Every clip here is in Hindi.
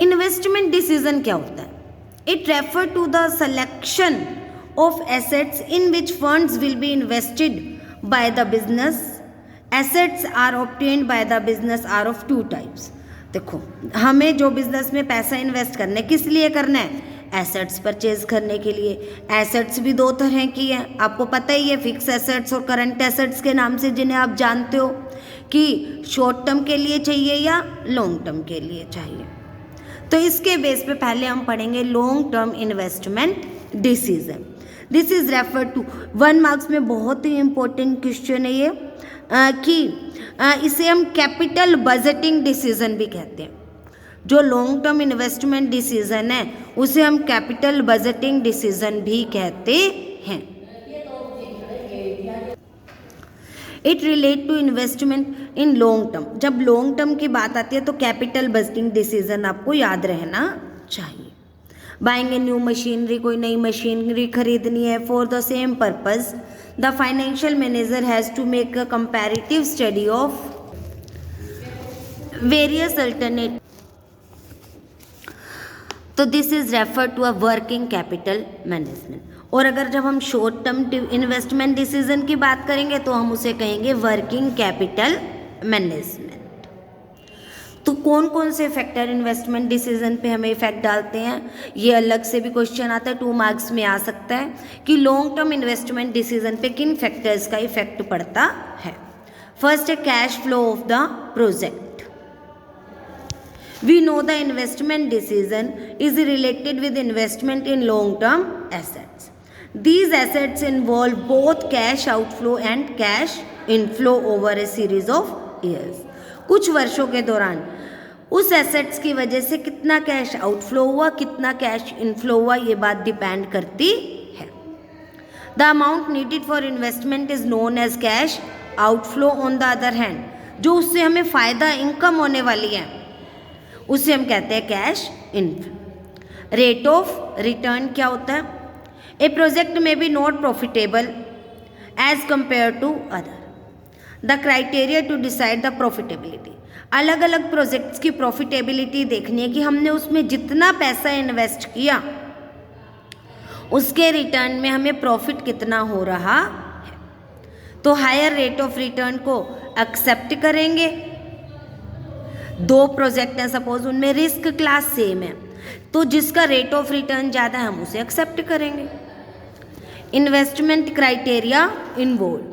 इन्वेस्टमेंट डिसीजन क्या होता है? It refer to the selection of assets in which funds will be invested by the business. Assets are obtained by the business are of two types. देखो, हमें जो बिजनेस में पैसा इन्वेस्ट करना है, किस लिए करना है? एसेट्स परचेज करने के लिए. एसेट्स भी दो तरह की हैं, आपको पता ही है, फिक्स एसेट्स और करंट एसेट्स के नाम से, जिन्हें आप जानते हो कि शॉर्ट टर्म के लिए चाहिए या लॉन्ग टर्म के लिए चाहिए. तो इसके बेस पे पहले हम पढ़ेंगे long term investment decision. This is refer to 1 marks में बहुत ही इंपॉर्टेंट क्वेश्चन है ये, कि इसे हम कैपिटल बजटिंग डिसीजन भी कहते हैं. जो लॉन्ग टर्म इन्वेस्टमेंट डिसीजन है उसे हम कैपिटल बजटिंग डिसीजन भी कहते हैं. It relate to investment in long term. जब लॉन्ग टर्म की बात आती है तो कैपिटल बजटिंग डिसीजन आपको याद रहना चाहिए. बाइंग ए न्यू मशीनरी, कोई नई मशीनरी खरीदनी है for the same purpose, the financial manager has to make a comparative study of various alternate. तो this is refer to a working capital management. और अगर जब हम शॉर्ट टर्म इन्वेस्टमेंट डिसीजन की बात करेंगे तो हम उसे कहेंगे वर्किंग कैपिटल मैनेजमेंट. तो कौन कौन से फैक्टर इन्वेस्टमेंट डिसीजन पे हमें इफेक्ट डालते हैं, ये अलग से भी क्वेश्चन आता है, 2 मार्क्स में आ सकता है कि लॉन्ग टर्म इन्वेस्टमेंट डिसीजन पे किन फैक्टर्स का इफेक्ट पड़ता है. फर्स्ट है cash flow of the project. We know the investment decision is related with investment in long-term assets. These assets involve both cash outflow and cash inflow over a series of years. कुछ वर्षों के दौरान उस एसेट्स की वजह से कितना कैश आउटफ्लो हुआ, कितना कैश इनफ्लो हुआ, ये बात डिपेंड करती है. The amount needed for investment is known as cash outflow. On the other hand, जो उससे हमें फ़ायदा इनकम होने वाली है उसे हम कहते हैं cash inflow. Rate of return क्या होता है? ए प्रोजेक्ट में be not profitable as compare to other. The criteria to decide the profitability. अलग अलग प्रोजेक्ट्स की प्रॉफिटेबिलिटी देखनी है कि हमने उसमें जितना पैसा इन्वेस्ट किया उसके रिटर्न में हमें प्रॉफिट कितना हो रहा है. तो हायर रेट ऑफ रिटर्न को एक्सेप्ट करेंगे. 2 प्रोजेक्ट हैं सपोज, उनमें रिस्क क्लास सेम है, तो जिसका रेट ऑफ रिटर्न ज़्यादा है हम उसे एक्सेप्ट करेंगे. Investment criteria involve.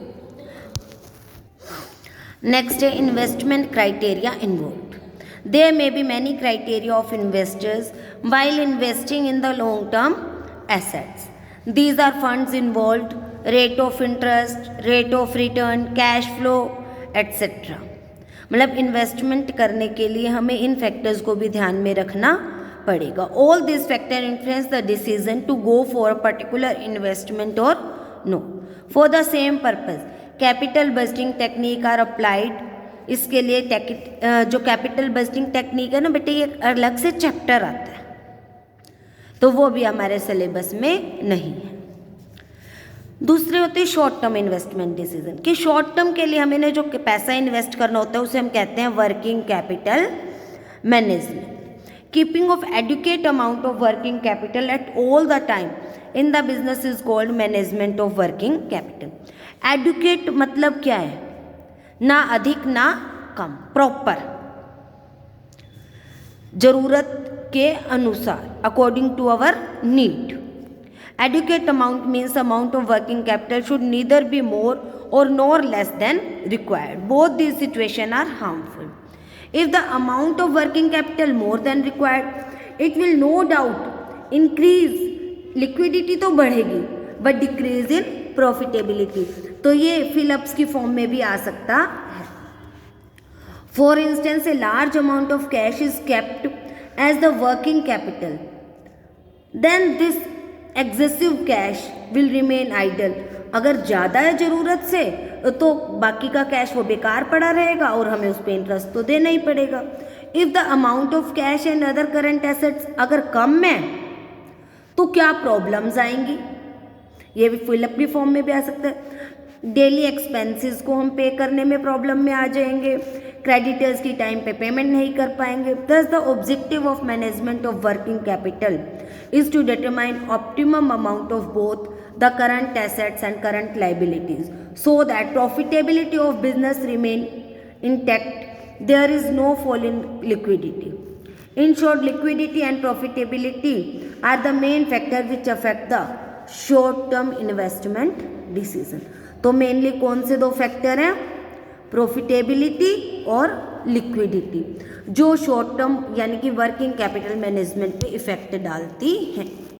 नेक्स्ट है investment criteria involve. There may be many criteria of investors while investing in the long term assets. These are funds involve, rate of interest, rate of return, cash flow etcetera. मतलब इन्वेस्टमेंट करने के लिए हमें इन फैक्टर्स को भी ध्यान में रखना पड़ेगा. All this factor influence the decision to go for a particular investment और no. For the same purpose capital budgeting technique are applied. इसके लिए जो कैपिटल बजटिंग टेक्निक है ना बेटे, ये अलग से चैप्टर आता है, तो वो भी हमारे सिलेबस में नहीं है. दूसरे होते हैं शॉर्ट टर्म इन्वेस्टमेंट डिसीजन, कि शॉर्ट टर्म के लिए हमें जो पैसा इन्वेस्ट करना होता है उसे हम कहते हैं working capital management. Keeping of adequate amount of working capital at all the time in the business is called management of working capital. Adequate मतलब क्या है? ना अधिक ना कम, प्रॉपर, जरूरत के अनुसार, according to our need. Adequate amount means amount of working capital should neither be more or nor less than required. Both these situations are harmful. If the amount of working capital more than required, it will no doubt increase liquidity तो बढ़ेगी but decrease in profitability. तो ये fill-ups की form में भी आ सकता है. For instance, a large amount of cash is kept as the working capital. Then this excessive cash will remain idle. अगर ज़्यादा है ज़रूरत से तो बाकी का कैश वो बेकार पड़ा रहेगा और हमें उस पर इंटरेस्ट तो देना ही पड़ेगा. If the amount of cash and other current assets अगर कम है तो क्या प्रॉब्लम्स आएंगी, ये भी फिलअप की फॉर्म में भी आ सकता है. डेली एक्सपेंसेस को हम पे करने में प्रॉब्लम में आ जाएंगे, क्रेडिटर्स की टाइम पे पेमेंट नहीं कर पाएंगे। Thus the objective of management of working capital is to determine optimum amount of both the current assets and current liabilities so that profitability of business remain intact, there is no fall in liquidity. In short, liquidity and profitability are the main factor which affect the short-term investment decision. तो मेनली कौन से दो फैक्टर हैं? प्रॉफिटेबिलिटी और लिक्विडिटी, जो शॉर्ट टर्म यानी कि वर्किंग कैपिटल मैनेजमेंट पे इफेक्ट डालती हैं।